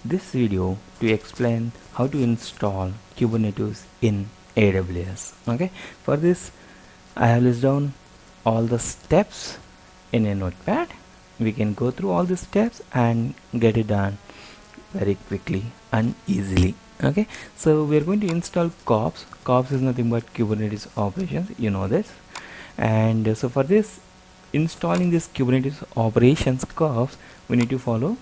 this video to explain how to install Kubernetes in AWS. Okay, for this I have listed down all the steps in a notepad. We can go through all the steps and get it done very quickly and easily. Okay, so we are going to install KOPS. KOPS is nothing but Kubernetes operations, you know this. And so for this, installing this Kubernetes operations KOPS, we need to follow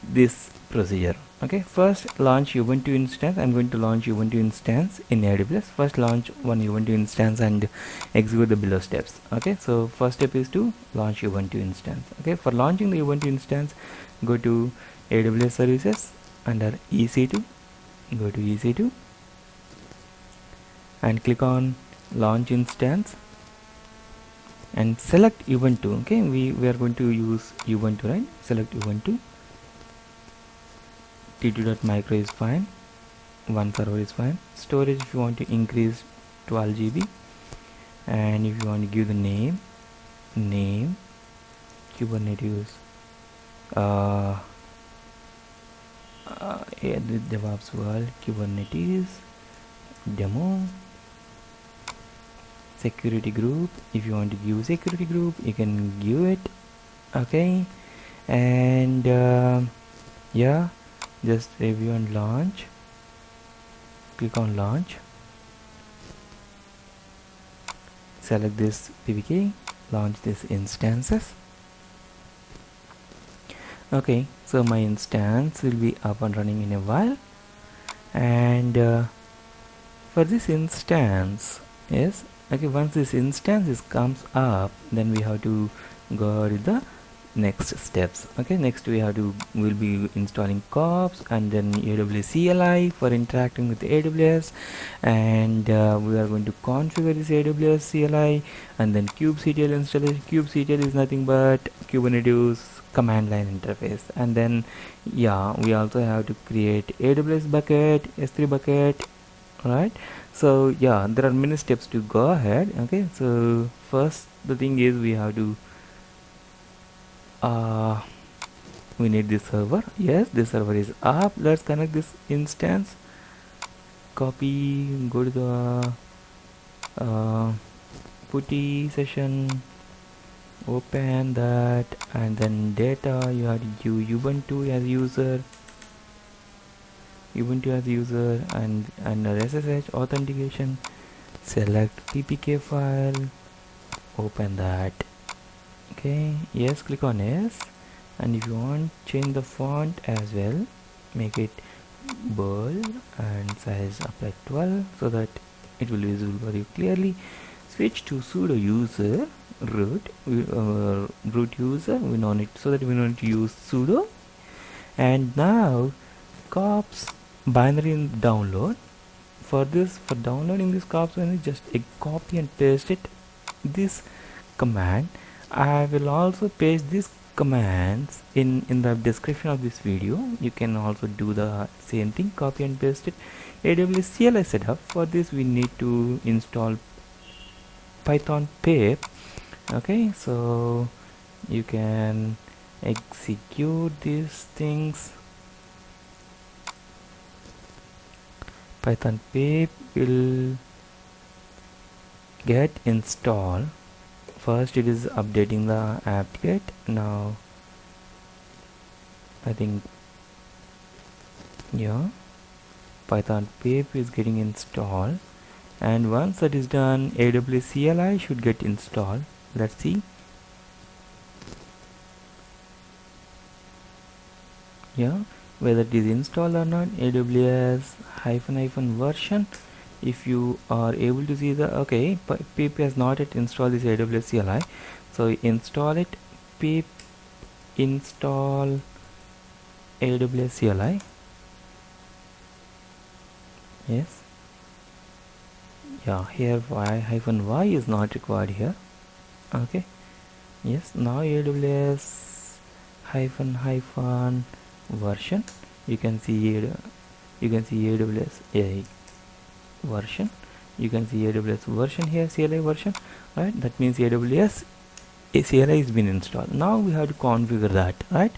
this procedure. Okay, first launch Ubuntu instance. I'm going to launch Ubuntu instance in AWS. First launch one Ubuntu instance and execute the below steps. Okay, so first step is to launch Ubuntu instance. Okay, for launching the Ubuntu instance, go to AWS services under EC2, go to EC2 and click on launch instance and select Ubuntu. Okay, we are going to use Ubuntu, right? Select Ubuntu. t2.micro is fine, one server is fine. Storage, if you want to increase 12 GB, and if you want to give the name Kubernetes yeah, the DevOps world Kubernetes demo. Security group, if you want to give security group, you can give it. Okay, and yeah, just review and launch. Click on launch, select this PVK, launch this instances. Okay, so my instance will be up and running in a while. And for this instance is okay, once this instance comes up, then we have to go to the next steps. Okay, next we'll be installing KOPS and then AWS CLI for interacting with AWS, and we are going to configure this AWS CLI, and then kubectl installation. Kubectl is nothing but Kubernetes command line interface, and then yeah, we also have to create AWS bucket, S3 bucket, right? So yeah, there are many steps to go ahead. Okay, so first the thing is we have to we need this server. Yes, this server is up. Let's connect this instance. Copy, go to the putty session, open that, and then data, you have to give Ubuntu as user, and under SSH authentication, select PPK file, open that. Okay, yes, click on yes, and if you want, change the font as well, make it bold and size up at 12 so that it will be visible very clearly. Switch to sudo user root user, we don't need, so that we don't need to use sudo. And now KOPS binary in download. For downloading this KOPS binary, just copy and paste it, this command. I will also paste these commands in the description of this video. You can also do the same thing, copy and paste it. AWS CLI setup. For this we need to install Python pip. Okay, so you can execute these things. Python pip will get installed. First it is updating the apt-get. Now I think yeah, Python pip is getting installed, and once that is done, AWS CLI should get installed. Let's see. Yeah, whether it is installed or not. AWS -- version. If you are able to see the okay, pip has not yet installed this AWS CLI, so install it. Pip install AWS CLI. Yes, yeah, here y is not required here. Okay, yes, now AWS -- version, you can see AWS version, you can see AWS version here, CLI version, right? That means AWS CLI has been installed. Now we have to configure that, right?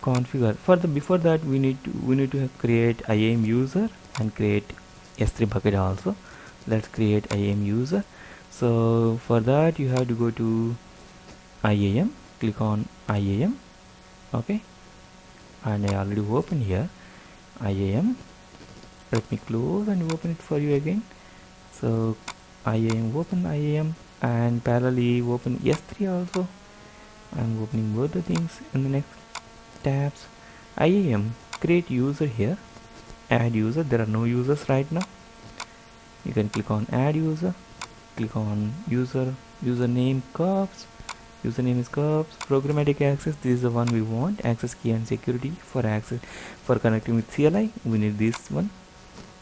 configure. Before that we need to create IAM user and create S3 bucket also. Let's create IAM user. So for that you have to go to IAM, click on IAM. Okay, and I already opened here IAM. Let me close and open it for you again. So IAM, open IAM, and parallelly open S3 also. I'm opening both the things in the next tabs. IAM, create user here, add user. There are no users right now. You can click on add user, click on username KOPS. Username is KOPS. Programmatic access, this is the one we want. Access key and security for access for connecting with CLI. We need this one.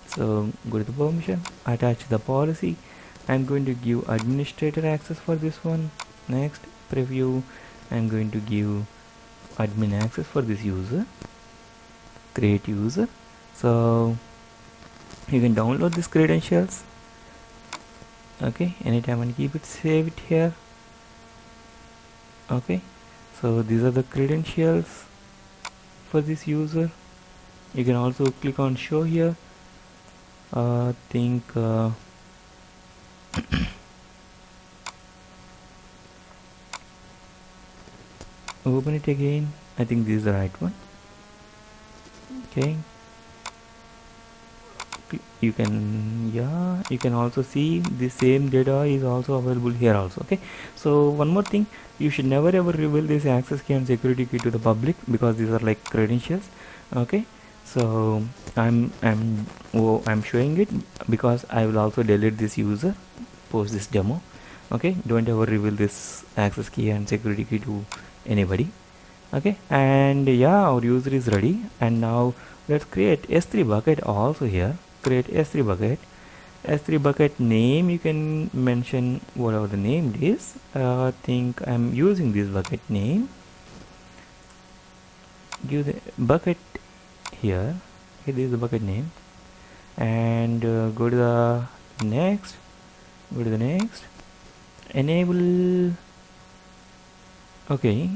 So go to the permission, attach the policy. I'm going to give administrator access for this one. Next, preview. I'm going to give admin access for this user. Create user. So you can download these credentials. Okay, anytime and keep it saved here. Okay, so these are the credentials for this user. You can also click on show here. Open it again. I think this is the right one. Okay, you can also see the same data is also available here also. Okay, so one more thing, you should never ever reveal this access key and security key to the public, because these are like credentials. Okay, so I'm showing it because I will also delete this user post this demo. Okay, don't ever reveal this access key and security key to anybody. Okay, and yeah, our user is ready. And now let's create S3 bucket also here. Create S3 bucket. S3 bucket name, you can mention whatever the name is. I think I'm using this bucket name. Give the bucket here. Okay, this is the bucket name. And go to the next. Go to the next. Enable. Okay,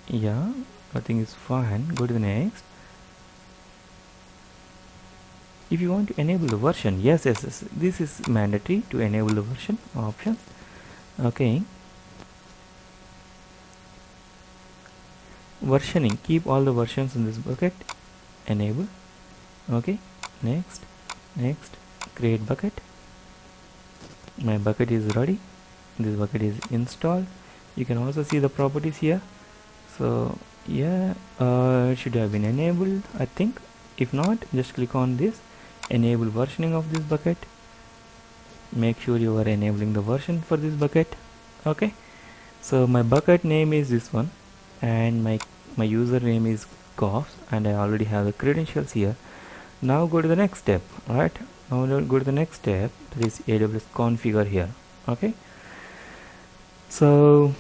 yeah, I think it's fine. Go to the next. If you want to enable the version, yes, this is mandatory to enable the version options. Okay, versioning, keep all the versions in this bucket. Enable. Okay, next, create bucket. My bucket is ready. This bucket is installed. You can also see the properties here. So yeah, it should have been enabled, I think. If not, just click on this, enable versioning of this bucket. Make sure you are enabling the version for this bucket. Okay, so my bucket name is this one, and my username is KOPS, and I already have the credentials here. Now go to the next step. Right, now go to the next step, that is AWS configure here. Okay, so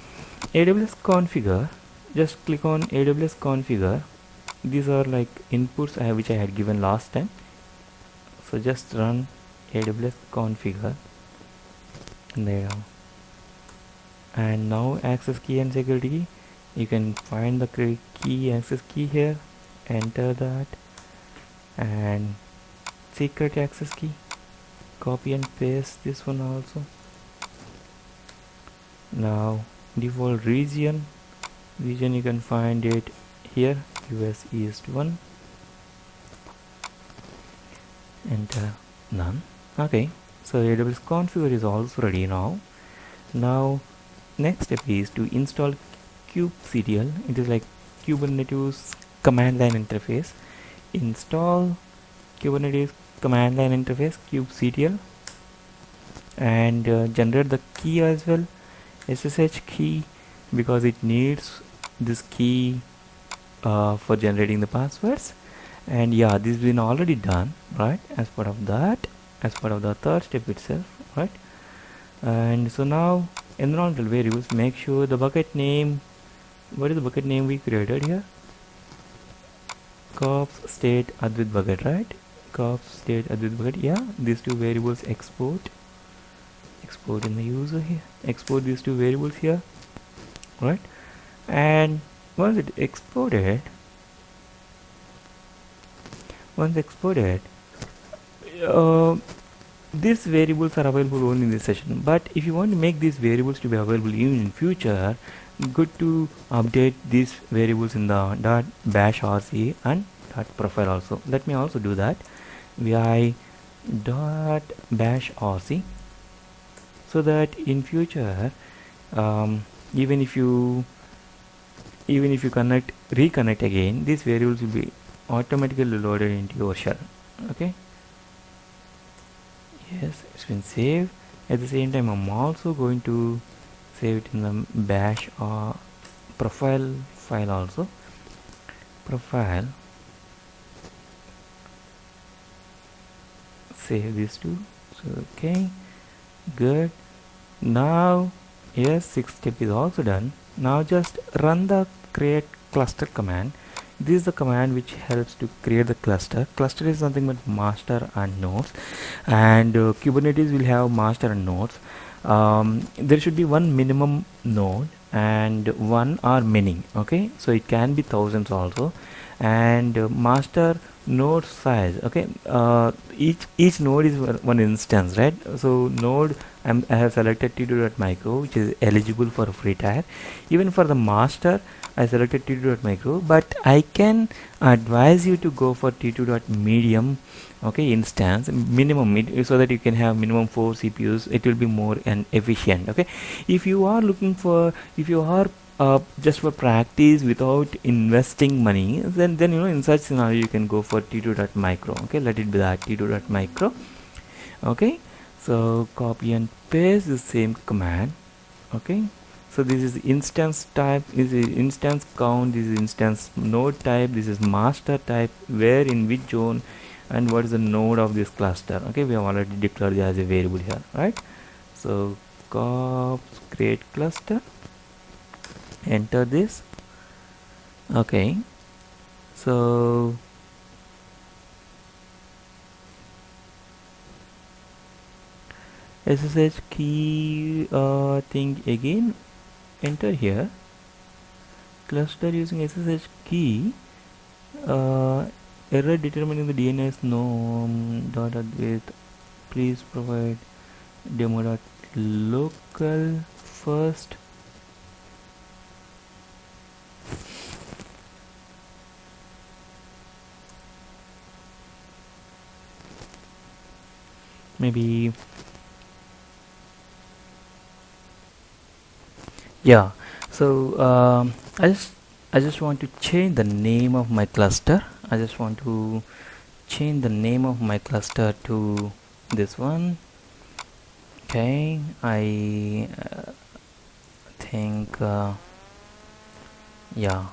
AWS configure, just click on AWS configure. These are like inputs which I had given last time. So just run AWS configure there, and now access key and security key, you can find the key access key here, enter that, and secret access key, copy and paste this one also. Now default region you can find it here, US East 1, enter none. Okay, so AWS configure is also ready now. Next step is to install kubectl. It is like Kubernetes command line interface. Install Kubernetes command line interface kubectl, and generate the key as well, SSH key, because it needs this key for generating the passwords. And yeah, this has been already done, right, as part of the third step itself, right. And so now environmental variables, make sure the bucket name, what is the bucket name we created here? KOPS state Advit bucket, right? KOPS state Advit bucket. Yeah, these two variables export in the user here, export these two variables here, right. And once it exported, Once exported, uh, these variables are available only in this session, but if you want to make these variables to be available even in future, good to update these variables in the .bash rc and .profile also. Let me also do that. Vi .bash rc, so that in future, um, even if you reconnect again, these variables will be automatically loaded into your shell. Okay, yes, it's been saved. At the same time, I'm also going to save it in the bash or profile file also. Profile, save these two. So okay, good. Now yes, 6th step is also done. Now just run the create cluster command. This is the command which helps to create the cluster. Cluster is nothing but master and nodes, and Kubernetes will have master and nodes. There should be one minimum node and one or many. Okay, so it can be thousands also, and master node size. Okay, each node is one instance, right? So node, I have selected t2.micro, which is eligible for a free tier. Even for the master, I selected t2.micro, but I can advise you to go for t2.medium, okay, instance minimum, so that you can have minimum 4 CPUs. It will be more and efficient. Okay, if you are looking for, if you are just for practice without investing money, then in such scenario you can go for t2.micro. Okay, let it be that t2.micro. Okay, so copy and paste the same command. Okay, so this is instance type, this is instance count, this is instance node type, this is master type, where in which zone, and what is the node of this cluster. Okay, we have already declared as a variable here, right? So kops create cluster, enter this. Okay, so SSH key thing again, enter here, cluster using SSH key, error determining the DNS norm dot with, please provide demo dot local first. Maybe, yeah. So I just want to change the name of my cluster. I just want to change the name of my cluster to this one. Okay, I think yeah,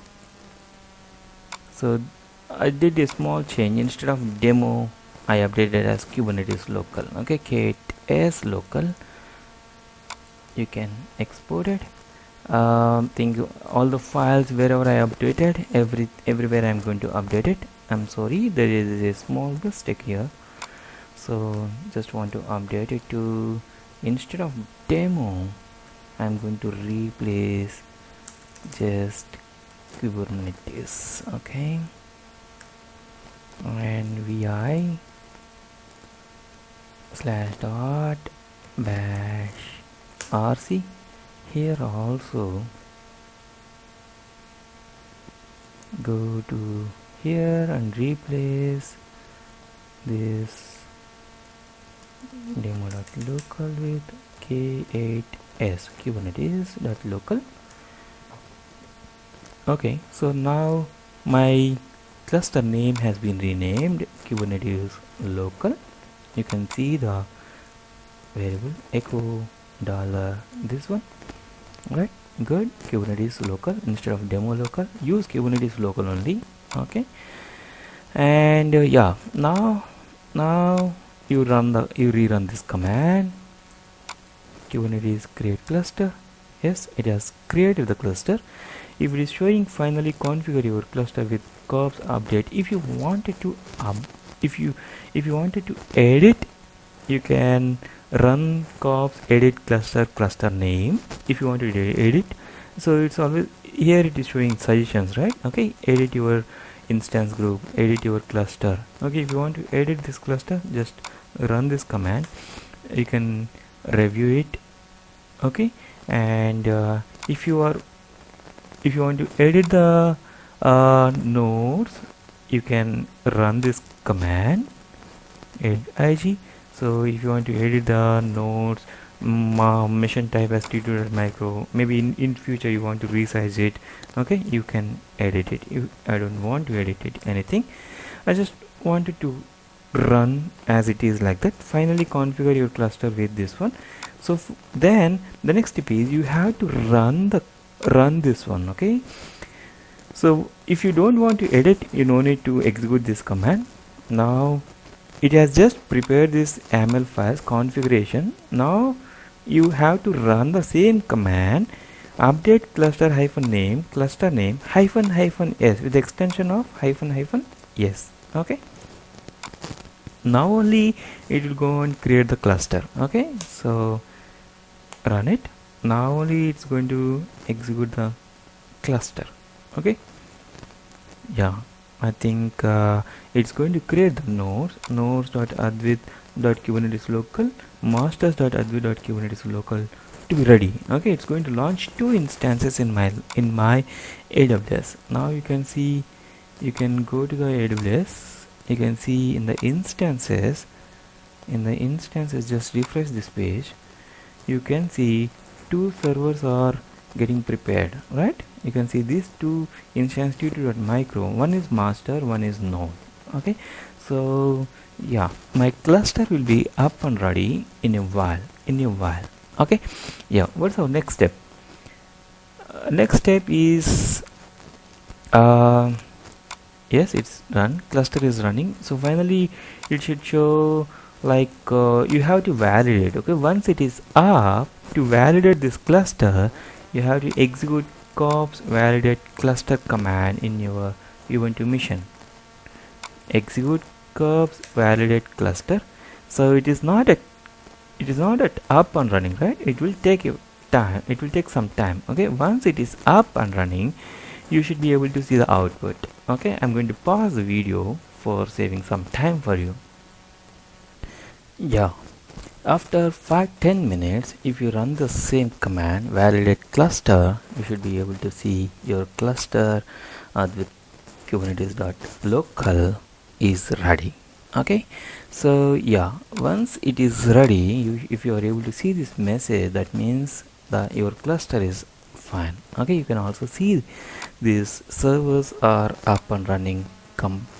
so I did a small change. Instead of demo, I updated as Kubernetes local. Okay, KS local. You can export it. Think all the files wherever I updated, everywhere I'm going to update it. I'm sorry, there is a small mistake here, so just want to update it to, instead of demo, I'm going to replace just Kubernetes. Okay, and vi /.bash rc. Here also go to here and replace this demo.local with k8s kubernetes.local. Okay, so now my cluster name has been renamed Kubernetes local. You can see the variable echo dollar this one, right? Good. Kubernetes local instead of demo local. Use Kubernetes local only. Okay, and yeah, now you rerun this command, Kubernetes create cluster. Yes, it has created the cluster. If it is showing finally configure your cluster with KOPS update, if you wanted to if you wanted to edit, you can run KOPS edit cluster name if you want to edit. So it's always here, it is showing suggestions, right? Okay, edit your instance group, edit your cluster. Okay, if you want to edit this cluster, just run this command. You can review it. Okay, and if you want to edit the nodes, you can run this command edit ig. So if you want to edit the nodes, mission type as t2.micro, maybe in future you want to resize it, okay, you can edit it. I don't want to edit it anything, I just wanted to run as it is like that. Finally configure your cluster with this one. So then the next step is you have to run this one. Okay, so if you don't want to edit, you no need to execute this command. Now it has just prepared this YAML files configuration. Now you have to run the same command, update cluster -name cluster name -s with the extension of -s. Okay, now only it will go and create the cluster. Okay, so run it. Now only it's going to execute the cluster. Okay, yeah, I think it's going to create the nodes.advit.kubernetes local, masters.advit.kubernetes local to be ready. Okay, it's going to launch 2 instances in my AWS. Now you can see, you can go to the AWS, you can see in the instances, just refresh this page, you can see 2 servers are getting prepared, right? You can see these 2 instance t2.micro, one is master, one is node. Okay, so yeah, my cluster will be up and ready in a while. Okay, yeah, what's our next step? Next step is yes, it's done, cluster is running. So finally it should show like you have to validate. Okay, once it is up, to validate this cluster you have to execute KOPS validate cluster command in your Ubuntu mission. Execute KOPS validate cluster. So it is not at up and running, right? It will take time, it will take some time. Okay, once it is up and running, you should be able to see the output. Okay, I'm going to pause the video for saving some time for you. Yeah, after 5-10 minutes, if you run the same command validate cluster, you should be able to see your cluster with kubernetes.local is ready. Okay, so yeah, once it is ready, if you are able to see this message, that means that your cluster is fine. Okay, you can also see these servers are up and running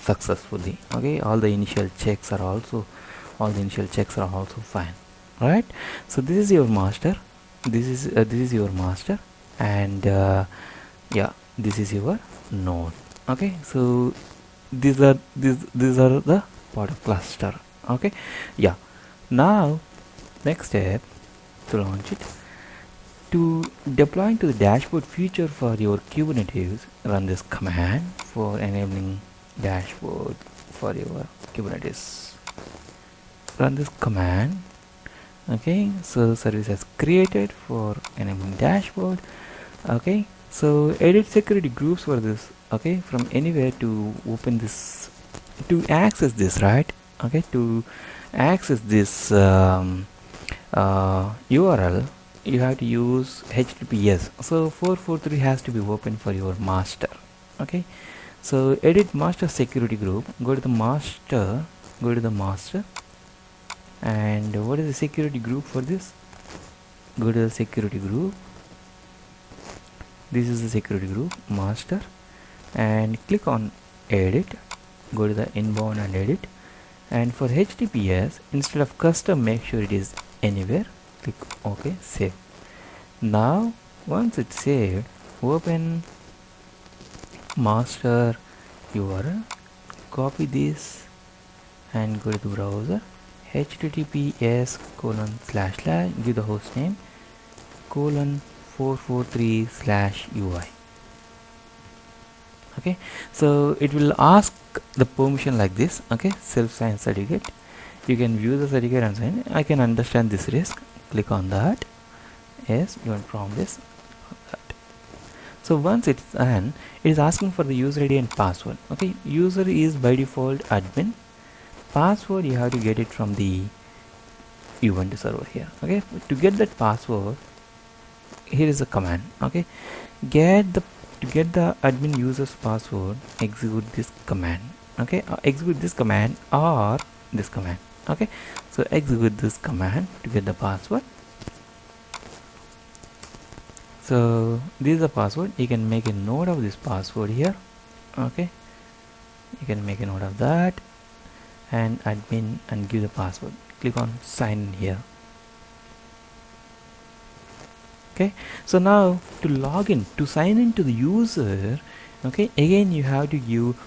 successfully. Okay, all the initial checks are also fine, right? So this is your master, this is your master, and yeah, this is your node. Okay, so these are the part of cluster. Okay, yeah, now next step, to launch it, to deploy into the dashboard feature for your Kubernetes, run this command for enabling dashboard for your Kubernetes. Run this command. Okay, so service has created for enabling dashboard. Okay, so edit security groups for this. Okay, from anywhere to open this, to access this, right? Okay, to access this URL, you have to use HTTPS. So 443 has to be open for your master. Okay, so edit master security group, go to the master, and what is the security group for this? Go to the security group, this is the security group master, and click on edit, go to the inbound and edit, and for HTTPS, instead of custom, make sure it is anywhere, click OK, save. Now once it's saved, open master URL, copy this and go to the browser, https:// give the host name :443/UI. Okay, so it will ask the permission like this. Okay, self-sign certificate, you can view the certificate and sign. I can understand this risk, click on that. Yes, you want from this. So once it's done, it is asking for the user ID and password. Okay, user is by default admin. Password you have to get it from the event server here. Okay, to get that password, here is a command. Okay, get the to get the admin user's password, execute this command. Okay, execute this command or this command. Okay, so execute this command to get the password. So this is the password. You can make a note of this password here. Okay, you can make a note of that and admin and give the password. Click on sign in here. Okay, so now to log in, to sign in to the user, okay, again you have to give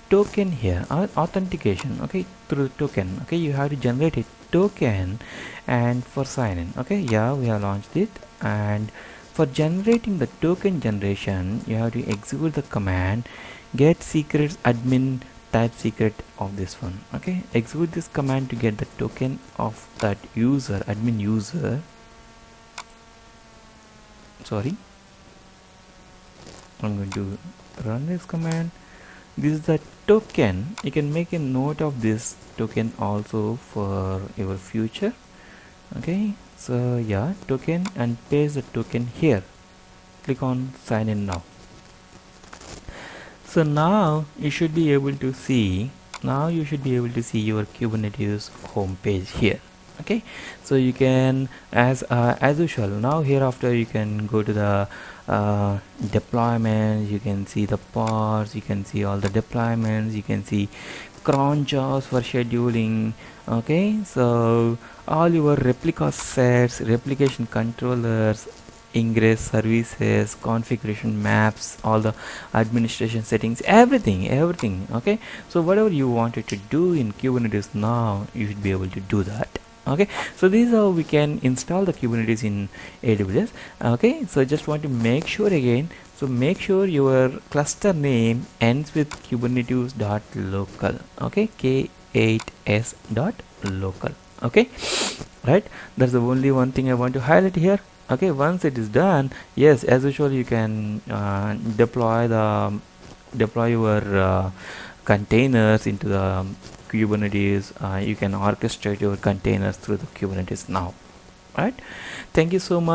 token here, authentication. Okay, through the token. Okay, you have to generate a token and for sign in. Okay, yeah, we have launched it, and for generating the token generation you have to execute the command get secrets admin type secret of this one. Okay, execute this command to get the token of that user, admin user. Sorry, I'm going to run this command. This is the token. You can make a note of this token also for your future. Okay, so yeah, token, and paste the token here. Click on sign in now. So now you should be able to see your Kubernetes home page here. Okay, so you can as usual, now hereafter you can go to the deployments. You can see the pods, you can see all the deployments, you can see cron jobs for scheduling. Okay, so all your replica sets, replication controllers, ingress services, configuration maps, all the administration settings, everything. Okay, so whatever you wanted to do in Kubernetes, now you should be able to do that. Okay, so this is how we can install the Kubernetes in AWS. Okay, so just want to make sure again, so make sure your cluster name ends with kubernetes.local. Okay, k8s.local. Okay, right, that's the only one thing I want to highlight here. Okay, once it is done, yes, as usual you can deploy your containers into the Kubernetes. You can orchestrate your containers through the Kubernetes now. Right, thank you so much.